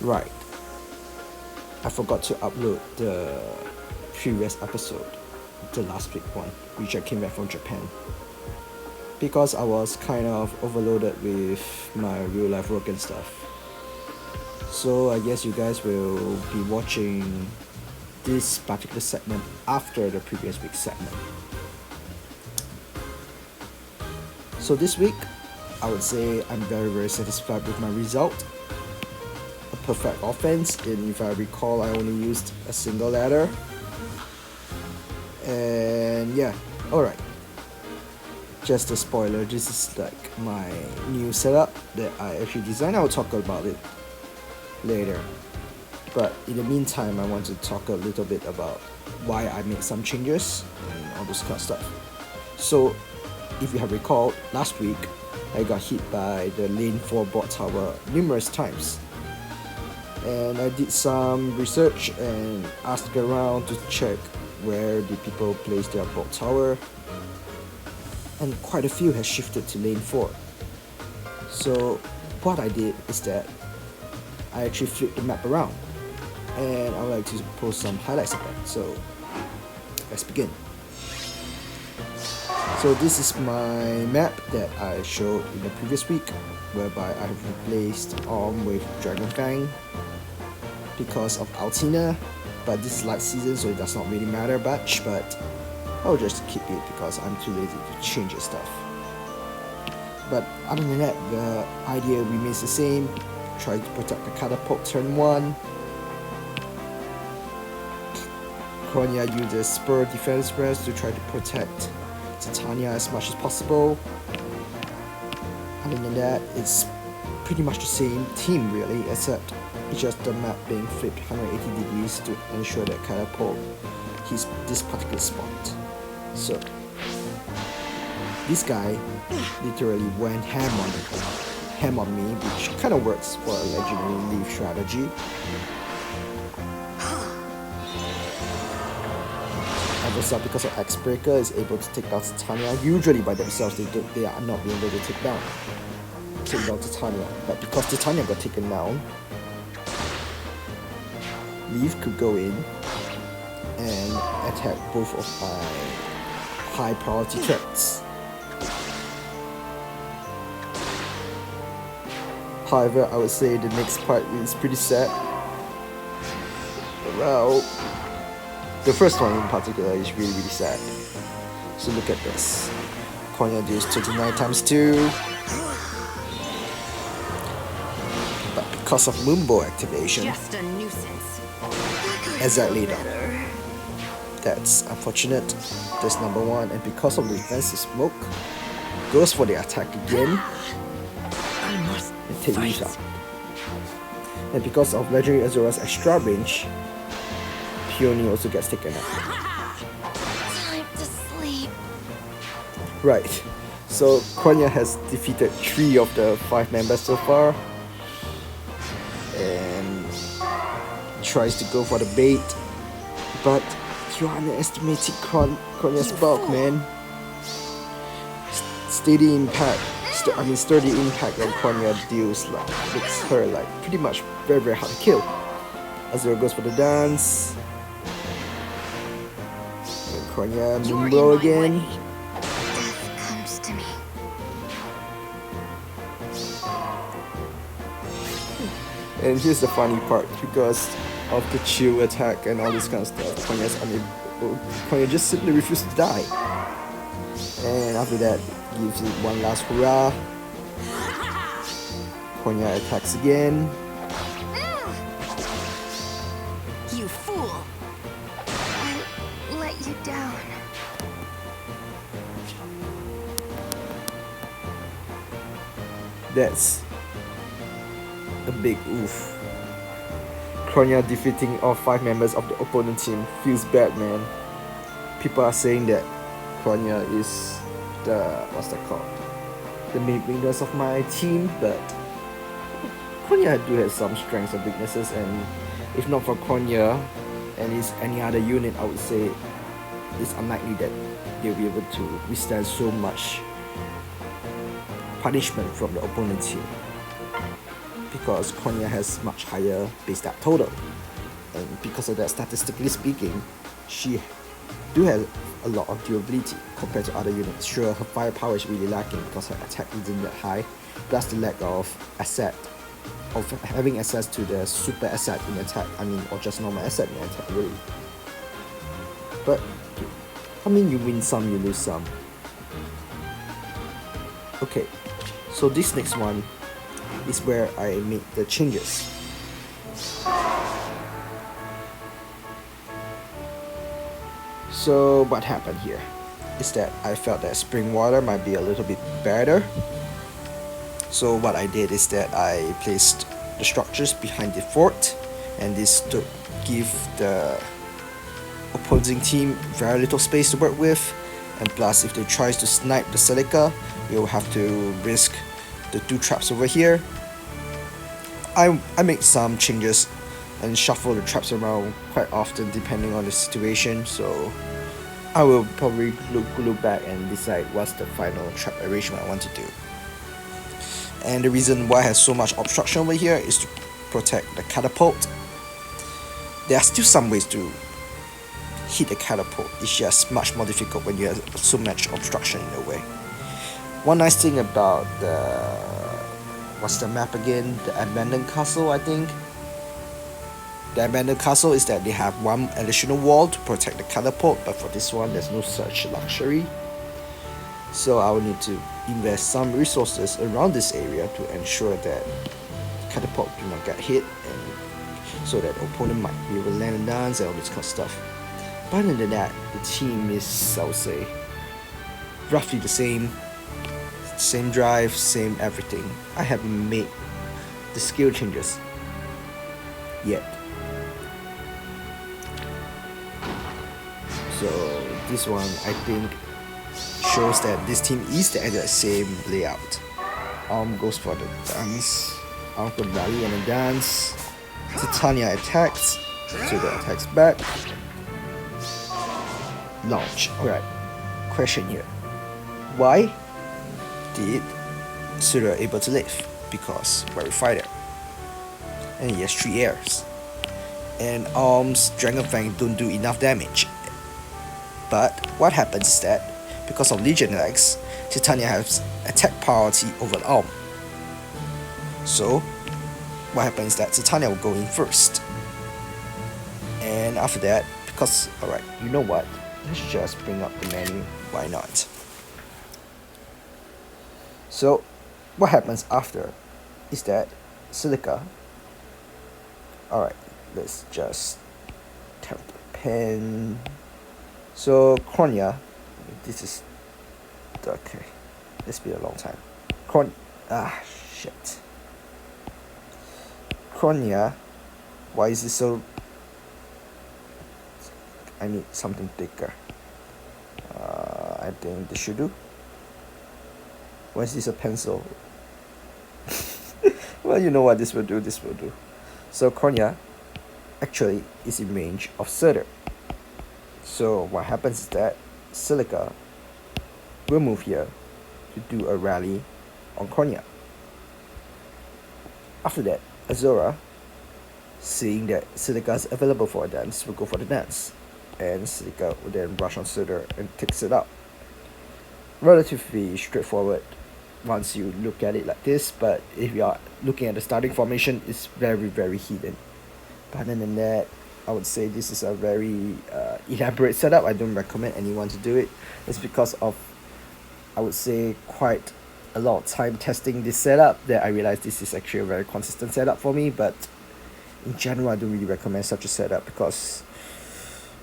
Right, I forgot to upload the previous episode, the last week one, which I came back from Japan. Because I was kind of overloaded with my real life work and stuff. So I guess you guys will be watching this particular segment after the previous week's segment. So this week, I would say I'm very satisfied with my result. A perfect offense, and if I recall, I only used a single ladder. And yeah, alright. Just a spoiler, this is like my new setup that I actually designed. I'll talk about it later. But in the meantime, I want to talk a little bit about why I made some changes and all this kind of stuff. So, if you have recalled, last week I got hit by the lane 4 bot tower numerous times. And I did some research and asked around to check where the people place their bot tower. And quite a few has shifted to lane 4. So what I did is that I actually flipped the map around, and I would like to post some highlights of that. So let's begin. So this is my map that I showed in the previous week, whereby I have replaced with Dragon Fang because of Altina, but this is light season, so it does not really matter much, but I'll just keep it because I'm too lazy to change the stuff. But other than that, the idea remains the same. Try to protect the catapult turn 1. Kronya uses Spur defense press to try to protect Titania as much as possible. Other than that, it's pretty much the same team really, except it's just the map being flipped 180 degrees to ensure that catapult hits this particular spot. So this guy literally went ham on me, which kind of works for a legendary leaf strategy. And also because of X-Breaker is able to take down Titania. Usually by themselves they are not being able to take down Titania. But because Titania got taken down, Leaf could go in and attack both of my high priority threats. However, I would say the next part is pretty sad. Well, the first one in particular is really sad. So look at this. Konya deals 29 times 2. But because of Mumbo activation, just a nuisance. exactly that. That's unfortunate. That's number 1. And because of the defensive smoke, goes for the attack again and take Leaf out. And because of Legendary Azura's extra range, Peony also gets taken out. Time to sleep. Right, so Konya has defeated 3 of the 5 members so far, and tries to go for the bait, but you underestimated Konya's bulk, man. Sturdy impact that Konya deals makes her pretty much very hard to kill. Azura goes for the dance. And Konya Mumbo again. Death comes to me. And here's the funny part, because of the chill attack and all this kind of stuff, Konya just simply refuses to die. And after that, gives it one last hurrah. Konya attacks again. You fool! I let you down. That's a big oof. Konya defeating all 5 members of the opponent team feels bad, man. People are saying that Konya is the main weakness of my team, but Konya do have some strengths and weaknesses, and if not for Konya and any other unit, I would say it's unlikely that they'll be able to withstand so much punishment from the opponent team. because Konya has much higher base stat total, and because of that, statistically speaking, she do have a lot of durability compared to other units. Sure, her firepower is really lacking because her attack isn't that high, plus the lack of having access to the super asset in attack, or just normal asset in attack really. But you win some, you lose some. Okay, so this next one is where I made the changes. So what happened here is that I felt that spring water might be a little bit better. So what I did is that I placed the structures behind the fort, and this to give the opposing team very little space to work with, and plus if they tries to snipe the Silica, you'll have to risk the 2 traps over here. I make some changes and shuffle the traps around quite often depending on the situation, so I will probably look back and decide what's the final trap arrangement I want to do. And the reason why I have so much obstruction over here is to protect the catapult. There are still some ways to hit the catapult, it's just much more difficult when you have so much obstruction in the way. One nice thing about what's the map again? The abandoned castle, I think. The abandoned castle is that they have one additional wall to protect the catapult, but for this one there's no such luxury. So I will need to invest some resources around this area to ensure that catapult do not get hit, and so that the opponent might be able to land and dance and all this kind of stuff. But other than that, the team is, I would say, roughly the same drive, same everything. I haven't made the skill changes yet. So this one I think shows that this team is the exact same layout. Goes for the dance, for rally and a dance. Titania attacks, so the attacks back. Launch. Alright, question here. Why did Surya able to live? Because very fighter, and he has 3 airs, and Dragonfang don't do enough damage. But what happens is that because of Legion X, Titania has attack priority over the Arm. So what happens is that Titania will go in first, and after that, because alright, you know what? Let's just bring up the menu. Why not? So what happens after is that Silica. Alright, let's just tap the pen. So Kronya, this is okay. This be a long time. Shit. Kronya, why is this so? I need something thicker. I think this should do. Why is this a pencil? Well, you know what this will do. So Konya actually is in range of Surtur. So what happens is that Silica will move here to do a rally on Konya. After that, Azora, seeing that Silica is available for a dance, will go for the dance, and Silica will then rush on Surtur and takes it up. Relatively straightforward once you look at it like this, but if you are looking at the starting formation, it's very, very hidden. But other than that, I would say this is a very elaborate setup. I don't recommend anyone to do it. It's because of, I would say, quite a lot of time testing this setup that I realized this is actually a very consistent setup for me. But in general, I don't really recommend such a setup because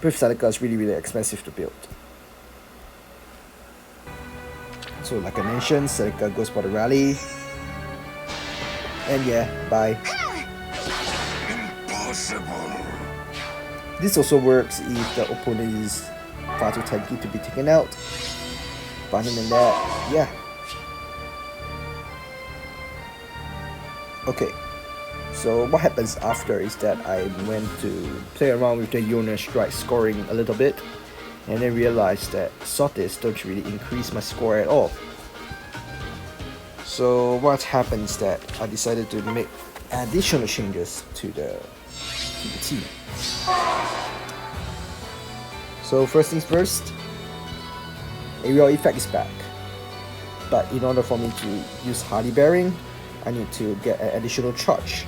Brief Silica is really, really expensive to build. So like I mentioned, Silica goes for the rally. And yeah, bye. Impossible. This also works if the opponent is far too tanky to be taken out. But other than that, yeah. Okay, so what happens after is that I went to play around with the Yona Strike scoring a little bit, and then realized that Sotis don't really increase my score at all. So what happened is that I decided to make additional changes to the team. So first things first, aerial effect is back. But in order for me to use Hardy Bearing, I need to get an additional charge.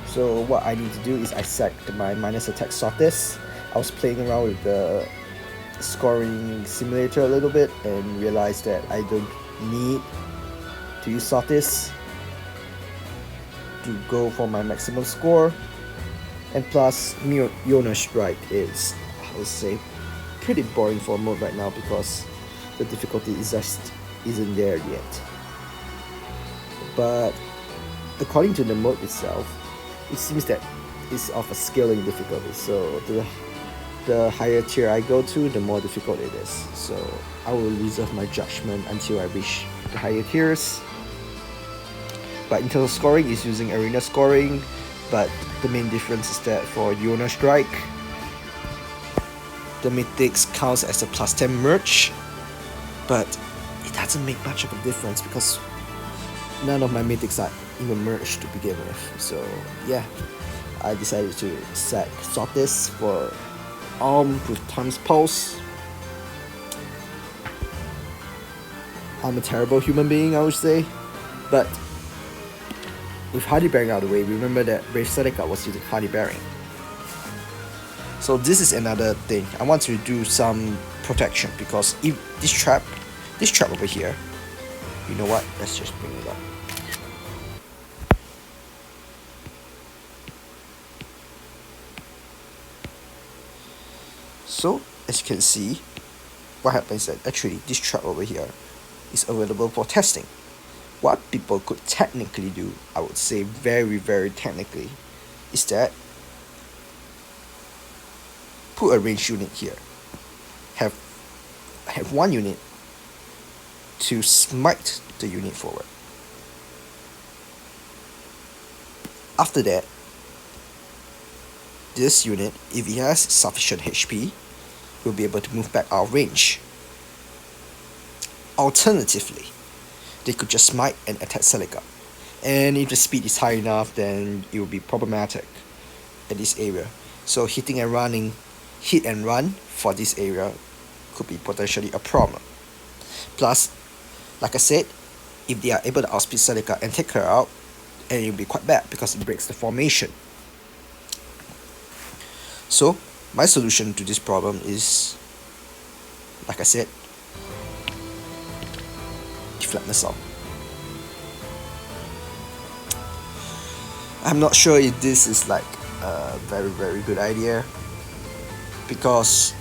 So what I need to do is I set my minus attack Sotis. I was playing around with the scoring simulator a little bit and realized that I don't need to use Sotis to go for my maximum score. And plus, Yona Strike is, I would say, pretty boring for a mode right now because the difficulty is just isn't there yet. But according to the mode itself, it seems that it's of a scaling difficulty. So the higher tier I go to, the more difficult it is. So I will reserve my judgment until I reach the higher tiers. But in terms of scoring, it's using arena scoring. But the main difference is that for Yona Strike, the mythics counts as a plus 10 merge, but it doesn't make much of a difference because none of my mythics are even merged to begin with. So yeah, I decided to set Sotis for with Time's Pulse. I'm a terrible human being, I would say, but with Hardy Bearing out of the way, remember that Brave Seneca was using Hardy Bearing. So this is another thing. I want to do some protection because if this trap over here, you know what? Let's just bring it up. So as you can see, what happens is that actually this trap over here is available for testing. What people could technically do, I would say very, very technically, is that put a range unit here. Have one unit to smite the unit forward. After that, this unit, if it has sufficient HP, will be able to move back out of range. Alternatively, they could just smite and attack Celica. And if the speed is high enough, then it will be problematic at this area. So hit and run for this area could be potentially a problem. Plus, like I said, if they are able to outspeed Celica and take her out, and it will be quite bad because it breaks the formation. So my solution to this problem is, like I said, deflect missile. I'm not sure if this is like a very, very good idea because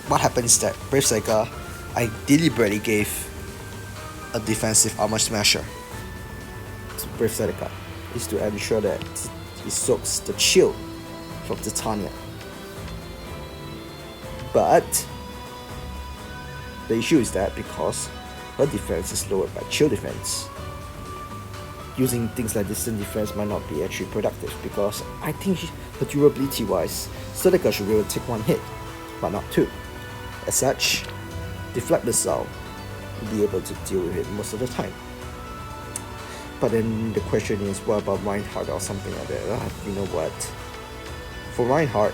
what happened is that Brave Seneca, I deliberately gave a defensive armor smasher to Brave Seneca, is to ensure that it soaks the chill from Titania. But the issue is that because her defense is lowered by chill defense, using things like distant defense might not be actually productive because I think her durability wise, Seneca should be able to take one hit, but not two. As such, deflect missile will be able to deal with it most of the time. But then the question is, what about Reinhardt or something like that? You know what? For Reinhardt,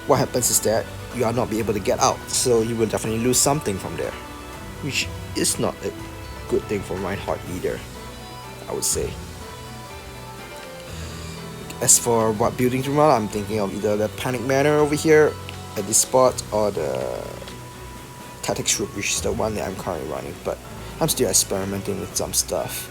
what happens is that you are not be able to get out, so you will definitely lose something from there, which is not a good thing for Reinhardt either, I would say. As for what building to run, I'm thinking of either the Panic Manor over here at this spot or the Tactics Route, which is the one that I'm currently running, but I'm still experimenting with some stuff.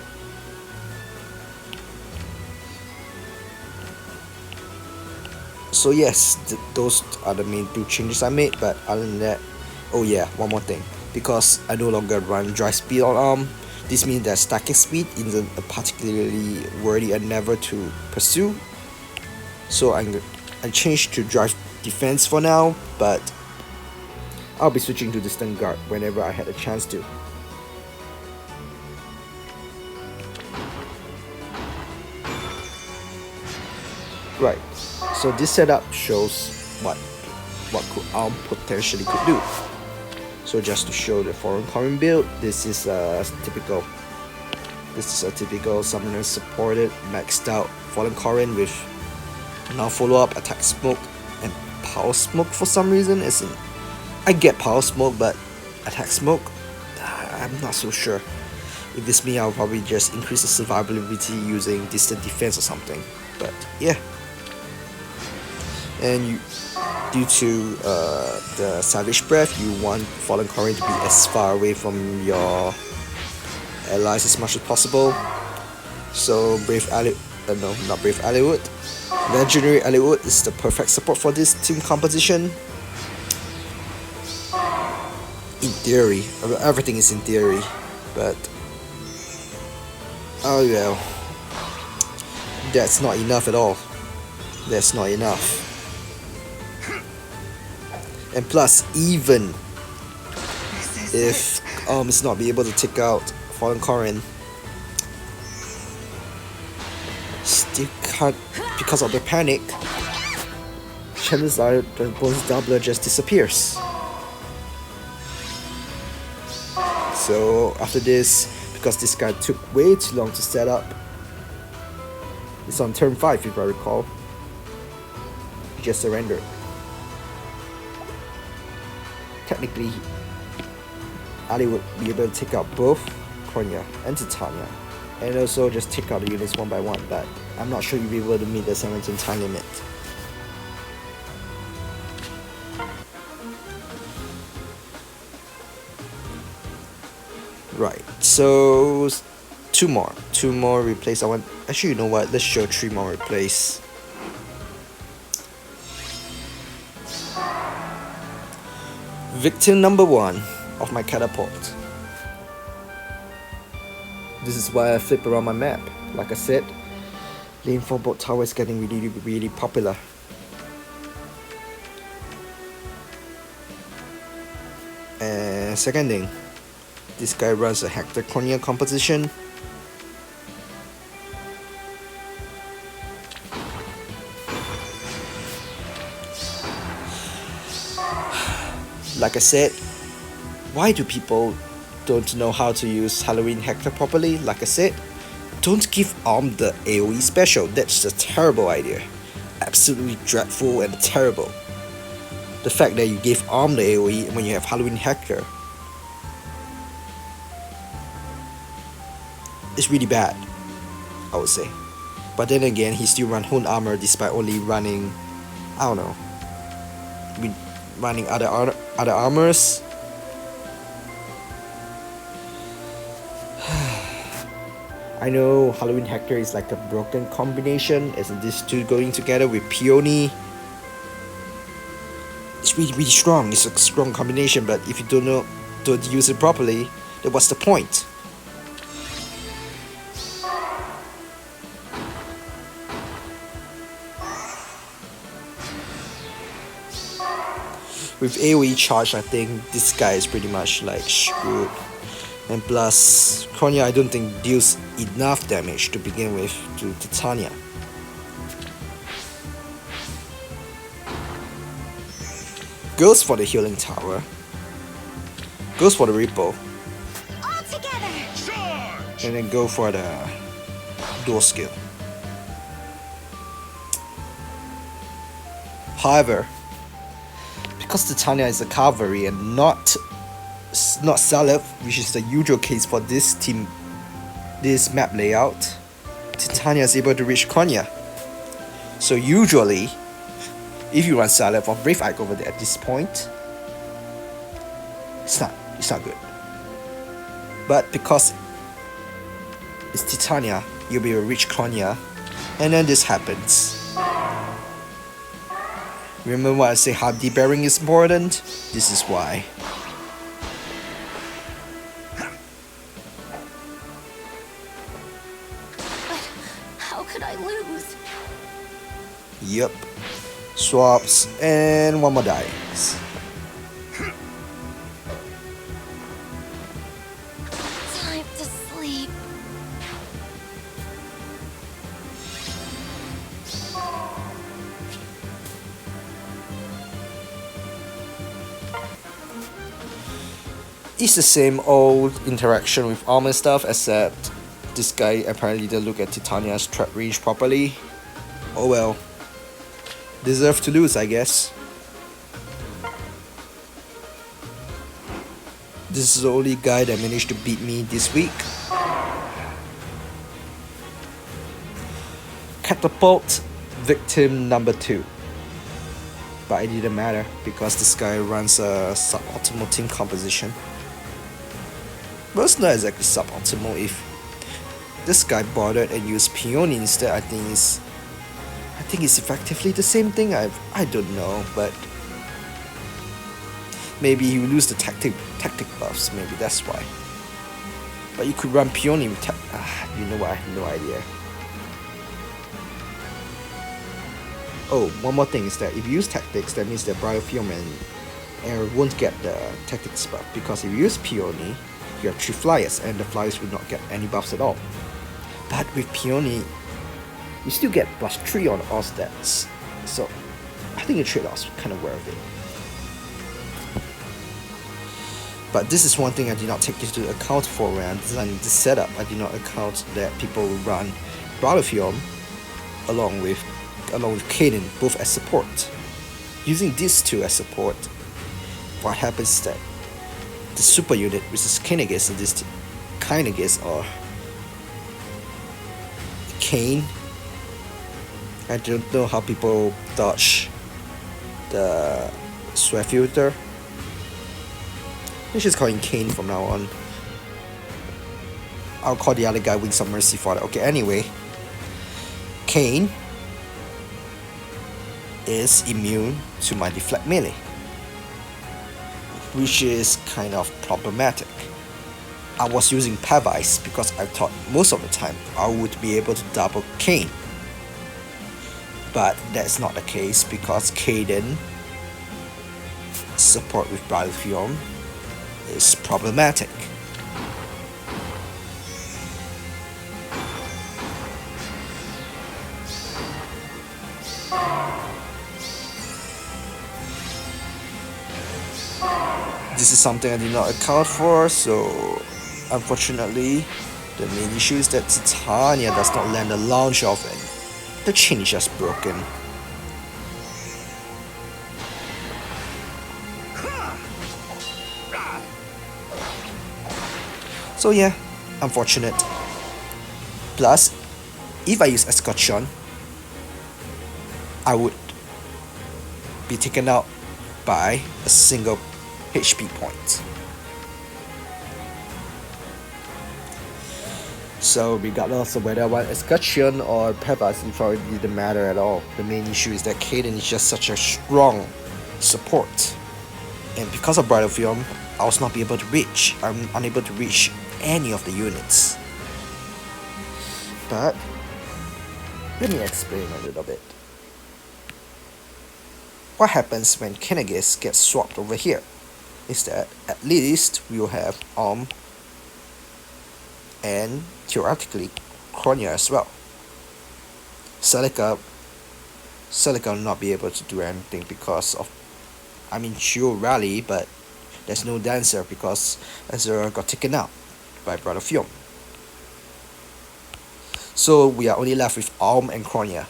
So yes, those are the main two changes I made, but other than that, oh yeah, one more thing. Because I no longer run dry speed on ARM, this means that stacking speed isn't a particularly worthy endeavor to pursue. So I changed to drive defense for now, but I'll be switching to distant guard whenever I had a chance to. Right, so this setup shows what ARM potentially could do. So just to show the foreign current build, this is a typical This is a typical summoner supported maxed out Fallen Corin with now follow-up attack smoke and power smoke for some reason. As in, I get power smoke, but attack smoke, I'm not so sure. If it's me, I'll probably just increase the survivability using distant defense or something. But yeah. And due to the Savage Breath, you want Fallen Corin to be as far away from your allies as much as possible. So Legendary Allywood is the perfect support for this team composition. In theory, everything is in theory, but oh well, that's not enough at all. That's not enough. And plus, even if is not be able to take out Fallen Corin, still can't, because of the panic, chances are the bonus doubler just disappears. So after this, because this guy took way too long to set up, it's on turn 5 if I recall, he just surrendered. Technically, Ali would be able to take out both Konya and Titania, and also just take out the units one by one, but I'm not sure you'll be able to meet the 17 time limit. Right, so two more replace. Actually, you know what, let's show 3 more replace. Victim number 1 of my catapult. This is why I flip around my map. Like I said, lane 4 boat tower is getting really popular. And second thing, this guy runs a Hector Konya composition. Like I said, why do people don't know how to use Halloween Hector properly? Like I said, don't give Arm the AoE special. That's a terrible idea. Absolutely dreadful and terrible. The fact that you gave Arm the AoE when you have Halloween Hector is really bad, I would say. But then again, he still runs Hone Armor despite only running, I don't know, running other armors. I know Halloween Hector is like a broken combination, as in these two going together with Peony. It's really strong. It's a strong combination, but if you don't use it properly, then what's the point? With AoE charge, I think this guy is pretty much like screwed. And plus, Konya I don't think deals enough damage to begin with to Titania. Goes for the healing tower. Goes for the Ripple. All together. And then go for the dual skill. However, because Titania is a cavalry and not Salif, which is the usual case for this team, this map layout, Titania is able to reach Konya. So usually, if you run Salif or Brave Ike over there at this point, it's not good. But because it's Titania, you'll be able to reach Konya, and then this happens. Remember what I say, Hardy bearing is important? This is why. How could I lose? Yup. Swaps and one more dies. Time to sleep. It's the same old interaction with armor stuff, except This guy apparently didn't look at Titania's threat range properly. Oh well. Deserve to lose, I guess. This is the only guy that managed to beat me this week. Catapult victim number 2. But it didn't matter because this guy runs a suboptimal team composition. But it's not exactly suboptimal. If this guy bothered and used Peony instead, I think it's effectively the same thing. I don't know, but maybe you lose the tactic buffs. Maybe that's why. But you could run Peony with you know what? I have no idea. Oh, one more thing is that if you use tactics, that means that Biofume and Air won't get the tactics buff, because if you use Peony, you have 3 flyers and the flyers will not get any buffs at all. But with Peony, you still get +3 on all stats, so I think the trade-off's kind of worth it. But this is one thing I did not take into account for when I'm designing this setup. I did not account that people will run Biofume along with Kaden, both as support. Using these two as support, what happens is that the super unit, which is Kynagis and this Kynagis or Kane. I don't know how people dodge the sweat filter. Let's just call him Kane from now on. I'll call the other guy Wings of Mercy for that. Okay, anyway. Kane is immune to my deflect melee, which is kind of problematic. I was using Pavice because I thought most of the time I would be able to double Kane. But that's not the case because Kaden support with Biofume is problematic. This is something I did not account for, so unfortunately the main issue is that Titania does not land a launch off it. The chain is just broken. So yeah, unfortunate. Plus, if I use Escutcheon, I would be taken out by a single HP point. So regardless of whether I want Escutcheon or Pevas, it probably didn't matter at all. The main issue is that Kaden is just such a strong support. And because of Bridal Film, I was not be able to reach. I'm unable to reach any of the units. But let me explain a little bit. What happens when Kynagis gets swapped over here is that at least we will have and theoretically Kronia as well. Celica will not be able to do anything because of, I mean, she will rally, but there's no dancer because Azura got taken out by Brother Fium. So we are only left with and Kronia.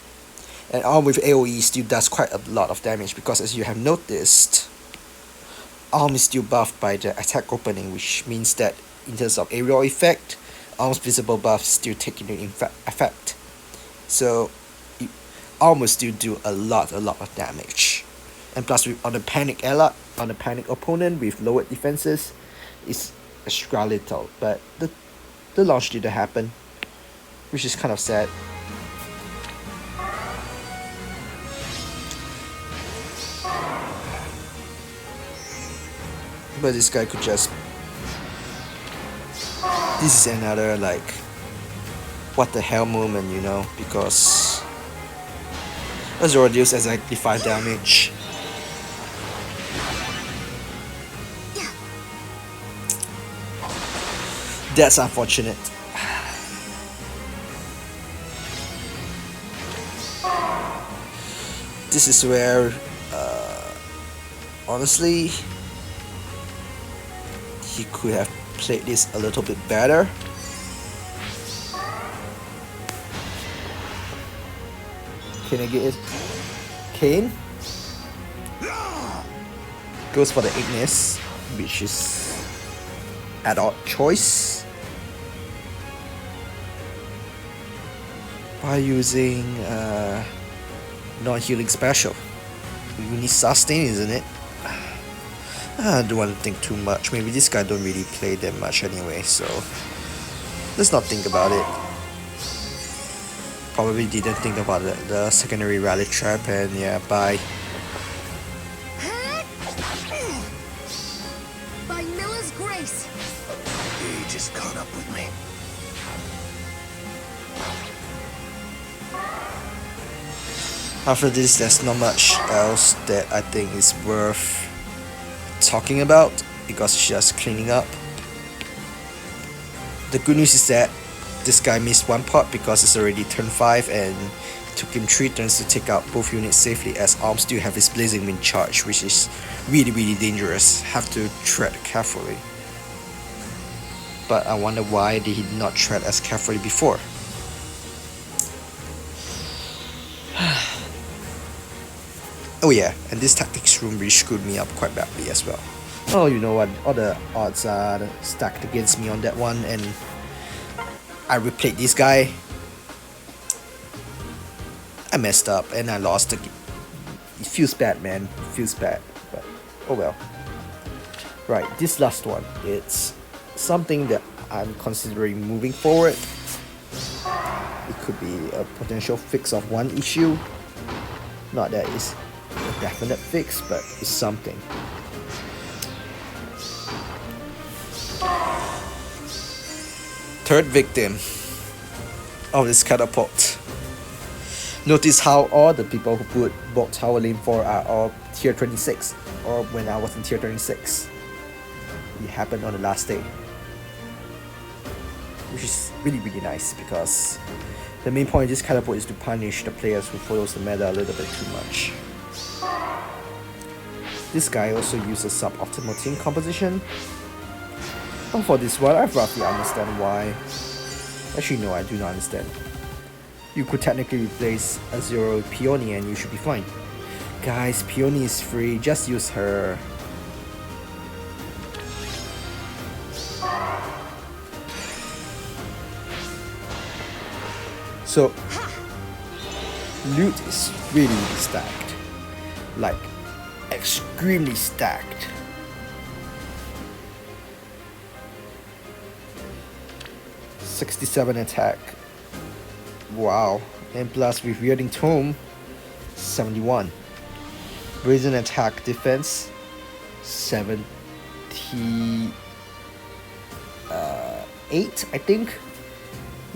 And with AoE still does quite a lot of damage because, as you have noticed, is still buffed by the attack opening, which means that in terms of aerial effect, visible buffs still take into effect. So will still do a lot of damage. And plus on the panic opponent with lowered defenses, it's extra little. But the launch didn't happen, which is kind of sad. But this guy could just... This is another, like, what the hell moment, you know, because Azura deals exactly 5 damage. That's unfortunate. This is where, honestly, he could have played this a little bit better. Can I get it? Kane goes for the Ignis, which is an odd choice. By using non-healing special. You need sustain, isn't it? I don't want to think too much. Maybe this guy don't really play that much anyway, so let's not think about it. Probably didn't think about the secondary rally trap, and yeah, bye. By Milla's grace. He just caught up with me. After this, there's not much else that I think is worth talking about because it's just cleaning up. The good news is that this guy missed one pot because it's already turn 5 and it took him 3 turns to take out both units safely, as Arm still have his Blazing Wind charge, which is really dangerous. Have to tread carefully. But I wonder why did he not tread as carefully before. Oh yeah, and this tactics room really screwed me up quite badly as well. Oh, you know what, all the odds are stacked against me on that one, and I replayed this guy. I messed up and I lost the game. It feels bad, man, it feels bad, but oh well. Right, this last one, it's something that I'm considering moving forward. It could be a potential fix of one issue. Not that it's a definite fix, but it's something. Third victim of this catapult. Notice how all the people who put Bulk Tower Lane 4 are all tier 26, or when I was in tier 26. It happened on the last day, which is really nice because the main point of this catapult is to punish the players who follows the meta a little bit too much. This guy also uses suboptimal team composition. And for this one, I roughly understand why. Actually no, I do not understand. You could technically replace a 0 Peony and you should be fine. Guys, Peony is free, just use her. So, loot is really stacked. Like, extremely stacked. '67 attack. Wow. And plus with Wielding Tome, 71. Brazen attack defense, 78, I think.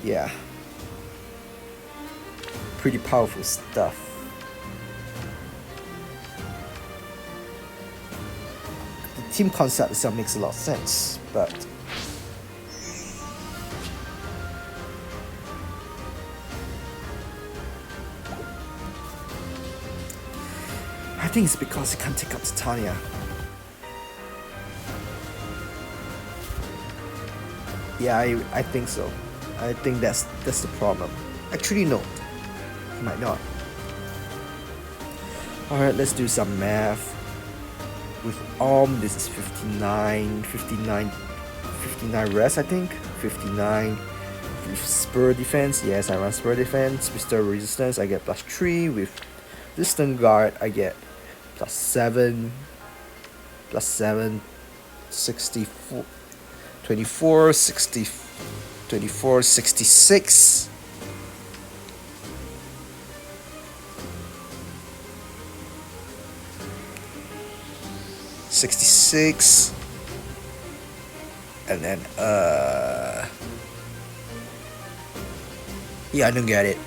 Yeah. Pretty powerful stuff. The team concept itself makes a lot of sense, but I think it's because he can't take up Titania. Yeah, I think so. I think that's the problem. Actually, no. He might not. Alright, let's do some math. With this is 59 rest, I think. 59 with Spur Defense. Yes, I run Spur Defense. With Stir Resistance, I get +3. With Distant Guard, I get +7. +7. 64. 24, 60, 24, 66. $66, and then yeah, I don't get it.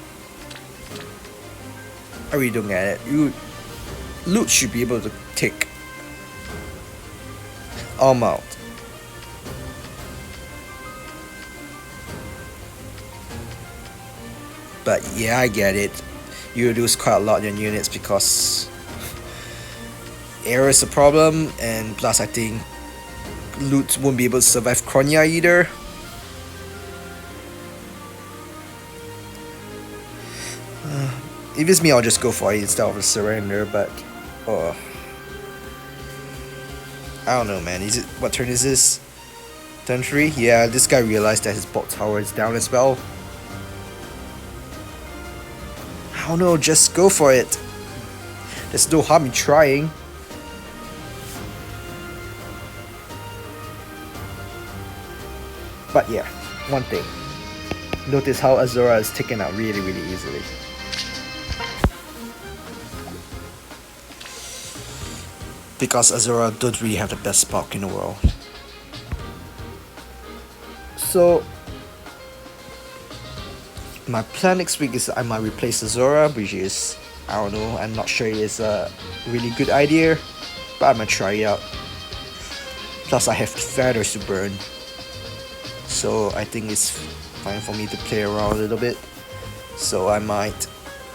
I really don't get it. Loot should be able to take arm out. But yeah, I get it. You lose quite a lot in units because air is a problem, and plus I think loot won't be able to survive Kronia either. If it's me, I'll just go for it instead of a surrender, but I don't know, man. Is it, what turn is this? Turn 3? Yeah, this guy realized that his bot tower is down as well. I don't know, just go for it. There's no harm in trying. But yeah, one thing. Notice how Azura is taken out really easily. Because Azura don't really have the best spark in the world. So my plan next week is I might replace Azura, which is, I don't know, I'm not sure it's a really good idea, but I'm gonna try it out. Plus I have feathers to burn, so I think it's fine for me to play around a little bit. So I might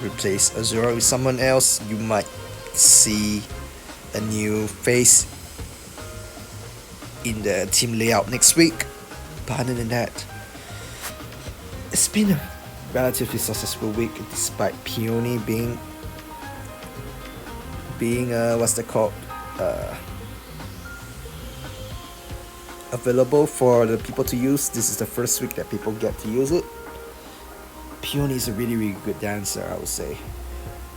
replace Azura with someone else. You might see a new face in the team layout next week. But other than that, it's been a relatively successful week despite Peony being what's that called, available for the people to use. This is the first week that people get to use it. Peony is a really good dancer, I would say.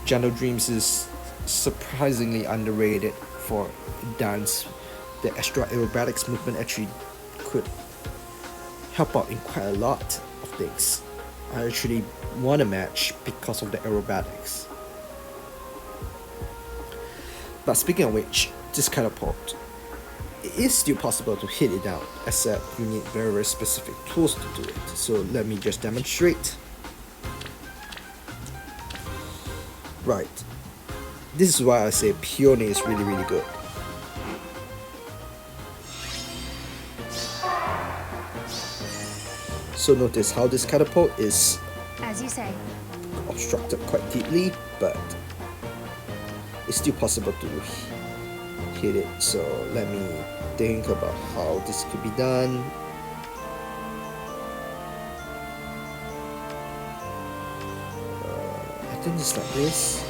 Jungle Dreams is surprisingly underrated for dance. The extra aerobatics movement actually could help out in quite a lot of things. I actually won a match because of the aerobatics. But speaking of which, this catapult, it is still possible to hit it down, except you need very specific tools to do it. So let me just demonstrate. Right. This is why I say Peony is really good. So notice how this catapult is, As you say. obstructed quite deeply, but it's still possible to hit it. So let me think about how this could be done. I think it's like this.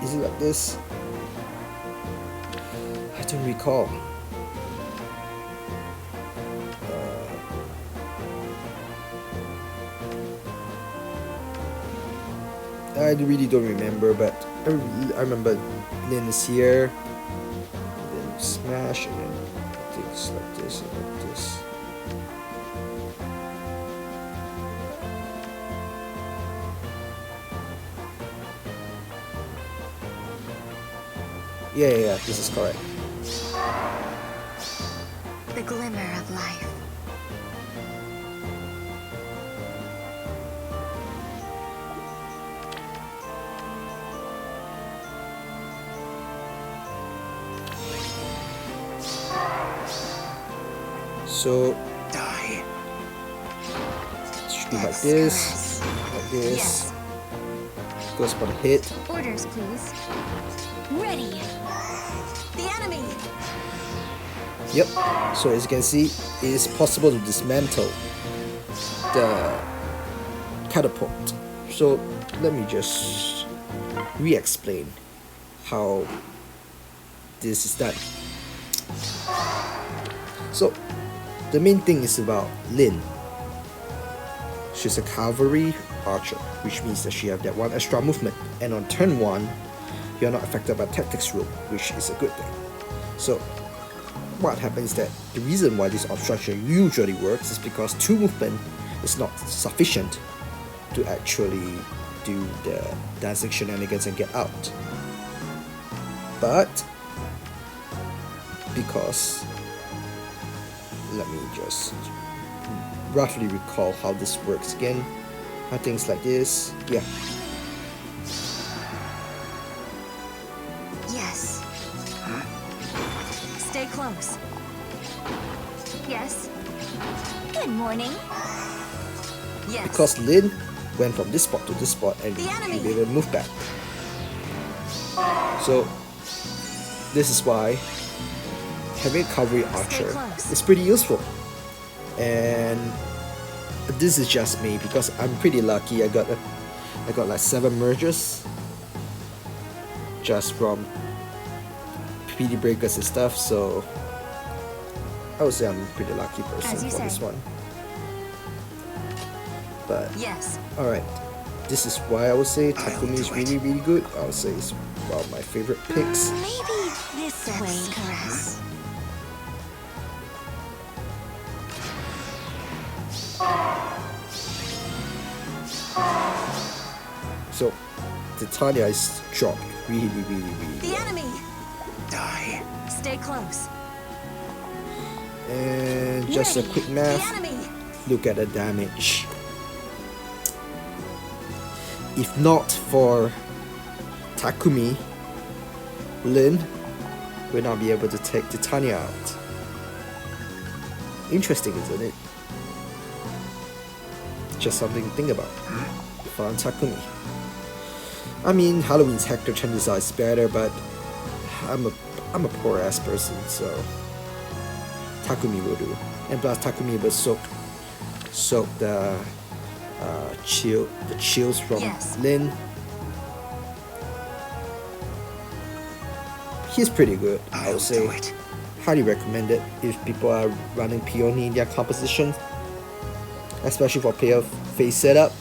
Is it like this? I don't recall. I really don't remember, but I remember Lin is here, and then smash, and then I think it's like this and like this. Yeah, this is correct. The glimmer of life. So Die. it should be like this, Yes. Goes for the hit. Orders, please. Ready. The enemy! Yep. So as you can see, it is possible to dismantle the catapult. So let me just re-explain how this is done. So the main thing is about Lin. She's a cavalry archer, which means that she has that one extra movement, and on turn 1 you're not affected by tactics rule, which is a good thing. So what happens is that the reason why this obstruction usually works is because 2 movement is not sufficient to actually do the dancing shenanigans and get out. But because, let me just roughly recall how this works again. Things like this, yeah. Yes. Stay close. Yes. Good morning. Yes. Because Lin went from this spot to this spot and The enemy. she didn't move back. So this is why having a cavalry archer close. is pretty useful. And this is just me because I'm pretty lucky. I got like 7 mergers just from PD breakers and stuff. So I would say I'm a pretty lucky person As you for say. this one. But Yes. alright, this is why I would say I'll Takumi is do really, it. really good. I would say it's one of my favorite picks. Maybe this way, caress. So, Titania is dropped really, really, really The well. enemy. Die. Stay close. And just a Ready. quick The math, enemy. look at the damage. If not for Takumi, Lin will not be able to take Titania out. Interesting, isn't it? Just something to think about for Takumi. I mean, Halloween's Hector chances are is better, but I'm a poor ass person, so Takumi will do. And plus, Takumi will soak the chills from Yes. Lin. He's pretty good, I I'll would say. do it. Highly recommended if people are running Peony in their composition, especially for player phase setup,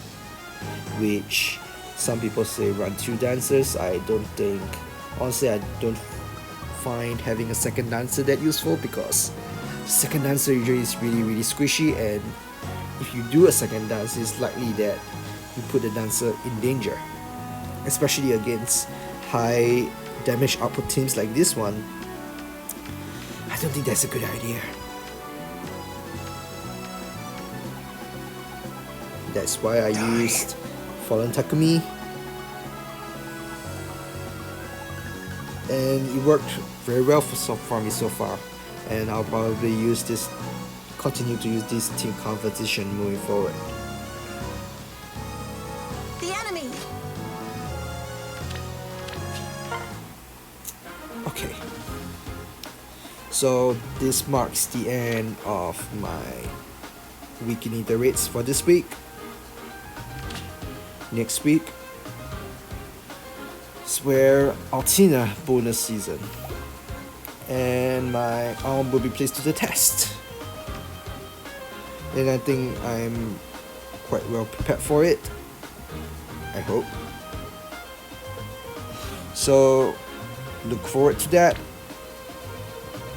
which some people say run 2 dancers. I don't think, honestly, I don't find having a second dancer that useful because second dancer usually is really, really squishy, and if you do a second dance, it's likely that you put the dancer in danger, especially against high damage output teams like this one. I don't think that's a good idea. That's why I Die. used Fallen Takumi, and it worked very well for me so far, and I'll probably continue to use this team composition moving forward. The enemy. Okay, so this marks the end of my weekly rates for this week. Next week is where Altina bonus season, and my arm will be placed to the test, and I think I'm quite well prepared for it, I hope. So look forward to that,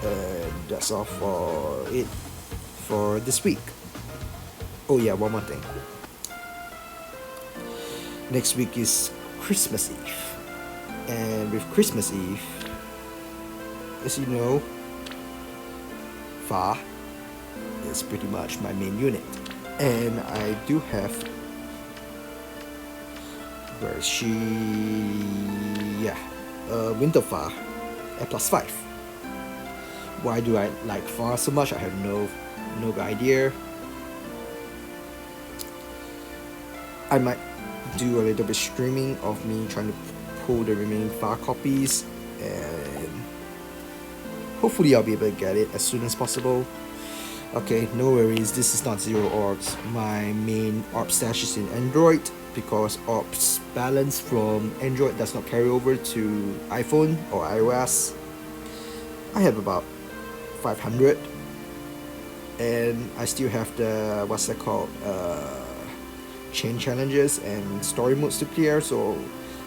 and that's all for it for this week. Oh yeah, one more thing. Next week is Christmas Eve, and with Christmas Eve, as you know, Fa is pretty much my main unit, and I do have, where is she? Yeah, Winter Fa at +5. Why do I like Fa so much? I have no idea. I might do a little bit streaming of me trying to pull the remaining Fa copies, and hopefully I'll be able to get it as soon as possible. Okay, no worries, this is not zero orbs. My main orb stash is in Android because orbs balance from Android does not carry over to iPhone or iOS. I have about 500, and I still have the, what's that called, chain challenges and story modes to clear, so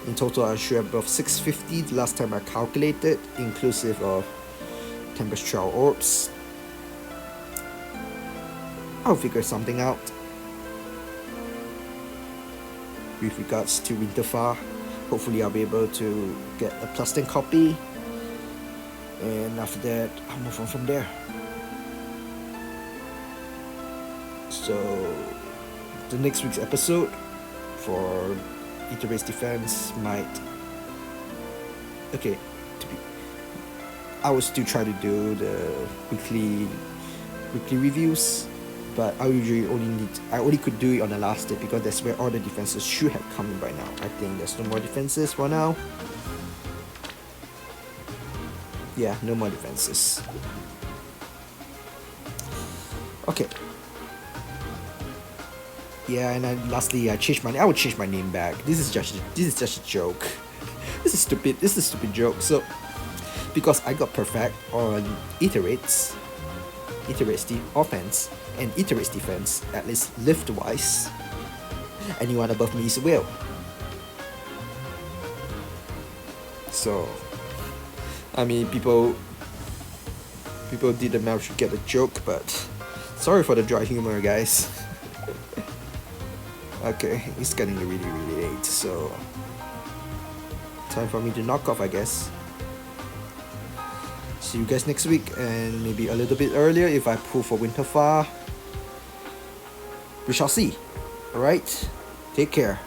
in total I should have above 650 the last time I calculated, inclusive of temperature orbs. I'll figure something out with regards to Winterfar. Hopefully I'll be able to get a +10 copy, and after that I'll move on from there. So the next week's episode for Aether Base Defense might, okay, I will still try to do the weekly reviews, but I only could do it on the last day because that's where all the defenses should have come in by now. I think there's no more defenses for now. Yeah, no more defenses. Okay. Yeah, and then lastly, I changed my name. I would change my name back. This is just a joke. This is stupid. This is a stupid joke. So, because I got perfect on iterates the offense and iterates defense, at least lift wise. Anyone above me is a whale. So, I mean, people did the math to get the joke, but sorry for the dry humor, guys. Okay, it's getting really late, so time for me to knock off, I guess. See you guys next week, and maybe a little bit earlier if I pull for Winterfell. We shall see. Alright, take care.